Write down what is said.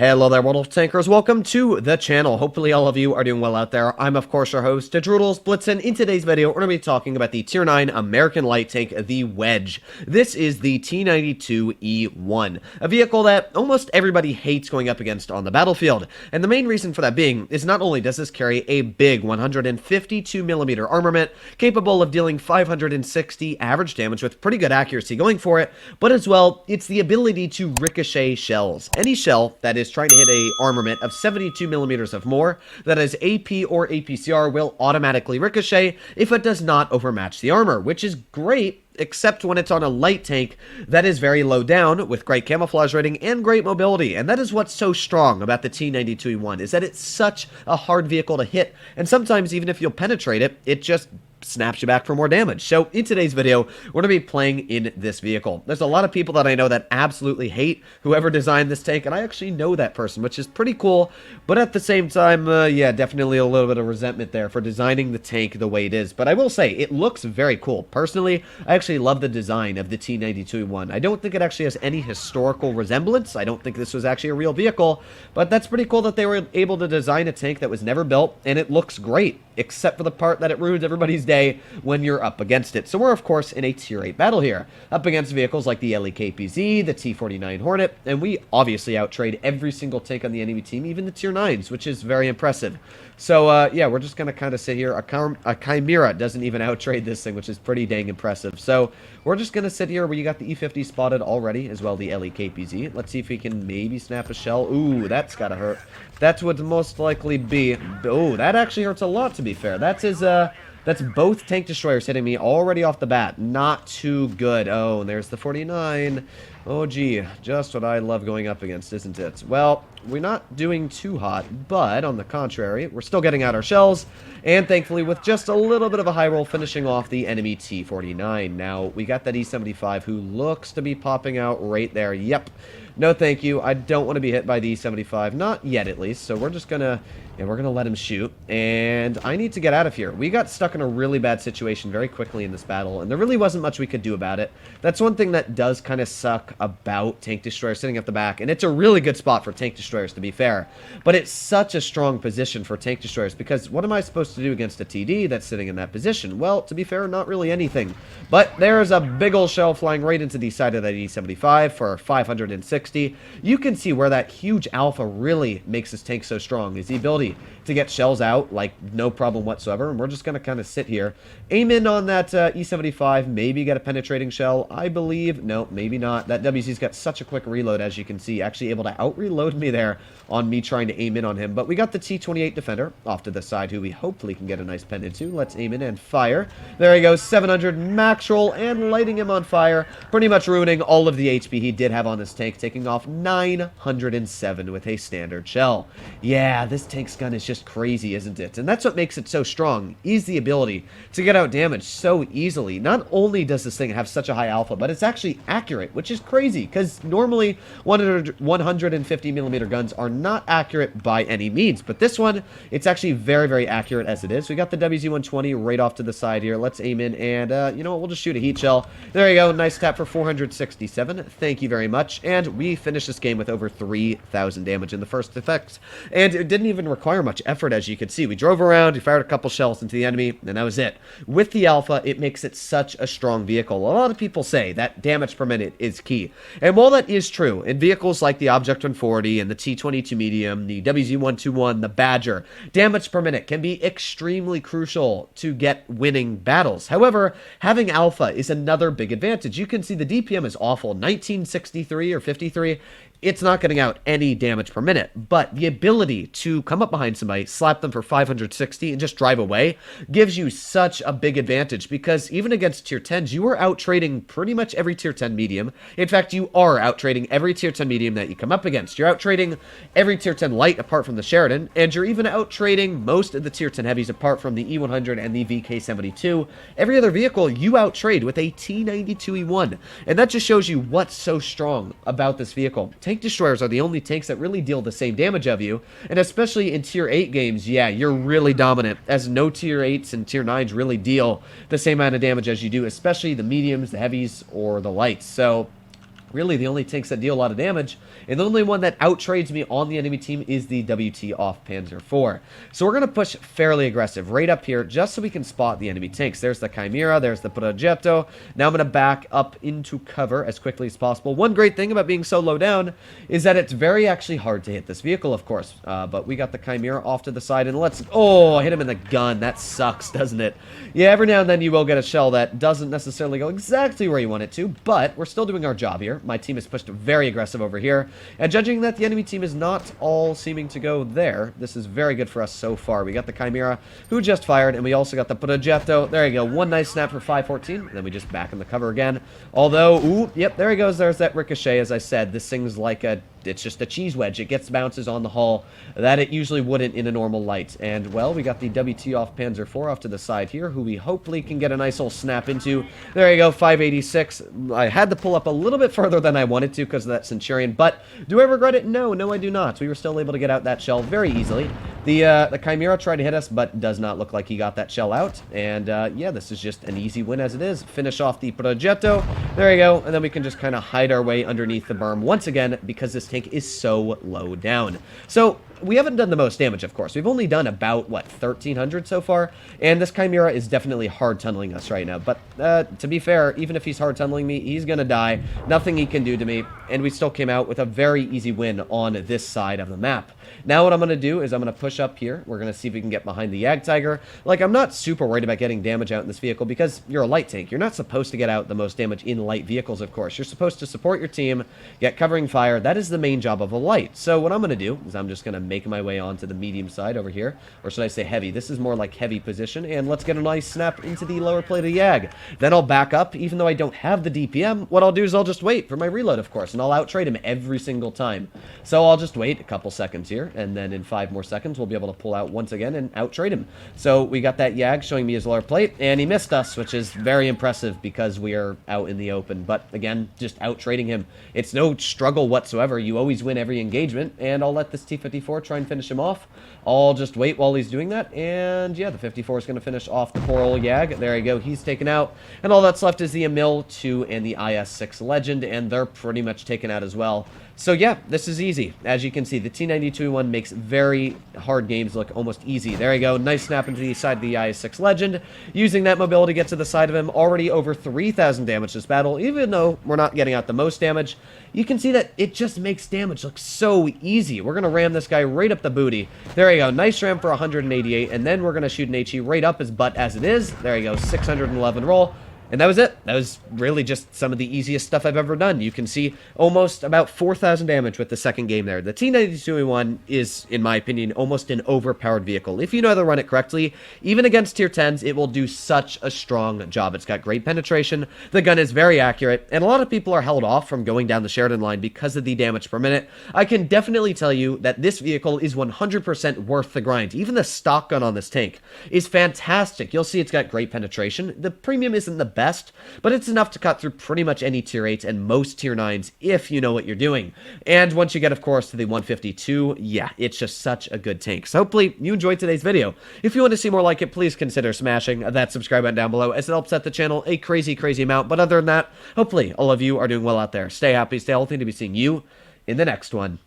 Hello there, World of Tankers. Welcome to the channel. Hopefully all of you are doing well out there. I'm, of course, your host, Tanks Blitz, and in today's video, we're going to be talking about the Tier 9 American light tank, the Wedge. This is the T92E1, a vehicle that almost everybody hates going up against on the battlefield. And the main reason for that being is not only does this carry a big 152mm armament, capable of dealing 560 average damage with pretty good accuracy going for it, but as well, it's the ability to ricochet shells. Any shell that is trying to hit a armament of 72mm of more that is AP or APCR will automatically ricochet if it does not overmatch the armor, which is great except when it's on a light tank that is very low down with great camouflage rating and great mobility. And that is what's so strong about the T92E1, is that it's such a hard vehicle to hit, and sometimes even if you'll penetrate it, it just snaps you back for more damage. So in today's video, we're going to be playing in this vehicle. There's a lot of people that I know that absolutely hate whoever designed this tank, and I actually know that person, which is pretty cool, but at the same time, yeah, definitely a little bit of resentment there for designing the tank the way it is. But I will say, it looks very cool. Personally, I actually love the design of the T92E1. I don't think it actually has any historical resemblance. I don't think this was actually a real vehicle, but that's pretty cool that they were able to design a tank that was never built, and it looks great, except for the part that it ruins everybody's day when you're up against it. So we're, of course, in a Tier 8 battle here, up against vehicles like the LEKPZ, the T49 Hornet, and we obviously outtrade every single tank on the enemy team, even the Tier 9s, which is very impressive. So, yeah, we're just going to kind of sit here. A Chimera doesn't even outtrade this thing, which is pretty dang impressive. So, we're just going to sit here where you got the E50 spotted already, as well the LEKPZ. Let's see if we can maybe snap a shell. Ooh, that's got to hurt. That's what most likely be. Oh, that actually hurts a lot, to be fair. That's both tank destroyers hitting me already off the bat. Not too good. Oh, and there's the 49. Oh, gee. Just what I love going up against, isn't it? Well, we're not doing too hot, but on the contrary, we're still getting out our shells, and thankfully with just a little bit of a high roll finishing off the enemy T49. Now, we got that E75 who looks to be popping out right there. Yep. No, thank you. I don't want to be hit by the E75. Not yet, at least. So we're just gonna... yeah, we're going to let him shoot, and I need to get out of here. We got stuck in a really bad situation very quickly in this battle, and there really wasn't much we could do about it. That's one thing that does kind of suck about tank destroyers sitting at the back, and it's a really good spot for tank destroyers, to be fair. But it's such a strong position for tank destroyers, because what am I supposed to do against a TD that's sitting in that position? Well, to be fair, not really anything. But there's a big old shell flying right into the side of that E75 for 560. You can see where that huge alpha really makes this tank so strong, is the ability to get shells out like no problem whatsoever. And we're just going to kind of sit here, aim in on that E75, maybe get a penetrating shell, I believe. No, maybe not. That WC's got such a quick reload, as you can see, actually able to out reload me there on me trying to aim in on him. But we got the T28 defender off to the side, who we hopefully can get a nice pen into. Let's aim in and fire. There he goes, 700 max roll and lighting him on fire, pretty much ruining all of the HP he did have on this tank, taking off 907 with a standard shell. Yeah, this tank's gun is just crazy, isn't it? And that's what makes it so strong, is the ability to get out damage so easily. Not only does this thing have such a high alpha, but it's actually accurate, which is crazy, because normally 150mm guns are not accurate by any means, but this one, it's actually very, very accurate as it is. We got the WZ-120 right off to the side here. Let's aim in, and you know what, we'll just shoot a heat shell. There you go, nice tap for 467. Thank you very much, and we finished this game with over 3,000 damage in the first effects, and it didn't even require much effort, as you can see. We drove around, we fired a couple shells into the enemy, and that was it. With the alpha, it makes it such a strong vehicle. A lot of people say that damage per minute is key, and while that is true, in vehicles like the Object 140 and the T22 Medium, the WZ-121, the Badger, damage per minute can be extremely crucial to get winning battles. However, having alpha is another big advantage. You can see the DPM is awful, 1963 or 53. It's not getting out any damage per minute, but the ability to come up behind somebody, slap them for 560, and just drive away gives you such a big advantage, because even against Tier 10s, you are out-trading pretty much every Tier 10 medium. In fact, you are out-trading every Tier 10 medium that you come up against. You're out-trading every Tier 10 light apart from the Sheridan, and you're even out-trading most of the Tier 10 heavies apart from the E100 and the VK72. Every other vehicle you out-trade with a T92E1, and that just shows you what's so strong about this vehicle. Tank destroyers are the only tanks that really deal the same damage of you, and especially in Tier 8 games, yeah, you're really dominant, as no Tier 8s and Tier 9s really deal the same amount of damage as you do, especially the mediums, the heavies, or the lights. So really the only tanks that deal a lot of damage, and the only one that outtrades me on the enemy team is the WT off Panzer IV. So we're going to push fairly aggressive right up here just so we can spot the enemy tanks. There's the Chimera, there's the Progetto. Now I'm going to back up into cover as quickly as possible. One great thing about being so low down is that it's very actually hard to hit this vehicle, of course. But we got the Chimera off to the side, and let's... Oh, I hit him in the gun. That sucks, doesn't it? Yeah, every now and then you will get a shell that doesn't necessarily go exactly where you want it to, but we're still doing our job here. My team is pushed very aggressive over here, and judging that the enemy team is not all seeming to go there, this is very good for us so far. We got the Chimera, who just fired, and we also got the Progetto. There you go, one nice snap for 514, and then we just back in the cover again. Although, ooh, yep, there he goes, there's that ricochet. As I said, this thing's like a... It's just a cheese wedge. It gets bounces on the hull that it usually wouldn't in a normal light. And, well, we got the WT off Panzer IV off to the side here, who we hopefully can get a nice little snap into. There you go, 586. I had to pull up a little bit further than I wanted to because of that Centurion, but do I regret it? No, I do not. We were still able to get out that shell very easily. The Chimera tried to hit us, but does not look like he got that shell out. And, yeah, this is just an easy win as it is. Finish off the Progetto. There you go. And then we can just kind of hide our way underneath the berm once again because this tank is so low down. So we haven't done the most damage, of course. We've only done about, what, 1,300 so far? And this Chimera is definitely hard tunneling us right now. But to be fair, even if he's hard tunneling me, he's going to die. Nothing he can do to me. And we still came out with a very easy win on this side of the map. Now what I'm going to do is I'm going to push up here. We're going to see if we can get behind the Jagdtiger. Like, I'm not super worried about getting damage out in this vehicle because you're a light tank. You're not supposed to get out the most damage in light vehicles, of course. You're supposed to support your team, get covering fire. That is the main job of a light. So what I'm going to do is I'm just going to make my way onto the medium side over here. Or should I say heavy? This is more like heavy position. And let's get a nice snap into the lower plate of the Jag. Then I'll back up. Even though I don't have the DPM, what I'll do is I'll just wait for my reload, of course. And I'll outtrade him every single time. So I'll just wait a couple seconds here. And then in 5 more seconds, we'll be able to pull out once again and outtrade him. So we got that Jag showing me his lower plate. And he missed us, which is very impressive because we are out in the open. But again, just outtrading him. It's no struggle whatsoever. You always win every engagement. And I'll let this T-54 try and finish him off. I'll just wait while he's doing that. And yeah, the 54 is going to finish off the poor old Jag. There you go. He's taken out. And all that's left is the Emil 2 and the IS-6 Legend. And they're pretty much taken out as well. So yeah, this is easy. As you can see, the T-92-1 makes very hard games look almost easy. There you go. Nice snap into the side of the IS-6 Legend. Using that mobility to get to the side of him. Already over 3,000 damage this battle. Even though we're not getting out the most damage, you can see that it just makes damage look so easy. We're going to ram this guy right up the booty. There you go. Nice ram for 188. And then we're going to shoot an HE right up his butt as it is. There you go. 611 roll. And that was it. That was really just some of the easiest stuff I've ever done. You can see almost about 4,000 damage with the second game there. The T-92-1 is, in my opinion, almost an overpowered vehicle. If you know how to run it correctly, even against tier 10s, it will do such a strong job. It's got great penetration. The gun is very accurate. And a lot of people are held off from going down the Sheridan line because of the damage per minute. I can definitely tell you that this vehicle is 100% worth the grind. Even the stock gun on this tank is fantastic. You'll see it's got great penetration. The premium isn't the best, but it's enough to cut through pretty much any tier 8s and most tier 9s if you know what you're doing. And once you get, of course, to the 152, yeah, it's just such a good tank. So hopefully you enjoyed today's video. If you want to see more like it, please consider smashing that subscribe button down below as it helps out the channel a crazy, crazy amount. But other than that, hopefully all of you are doing well out there. Stay happy, stay healthy, to be seeing you in the next one.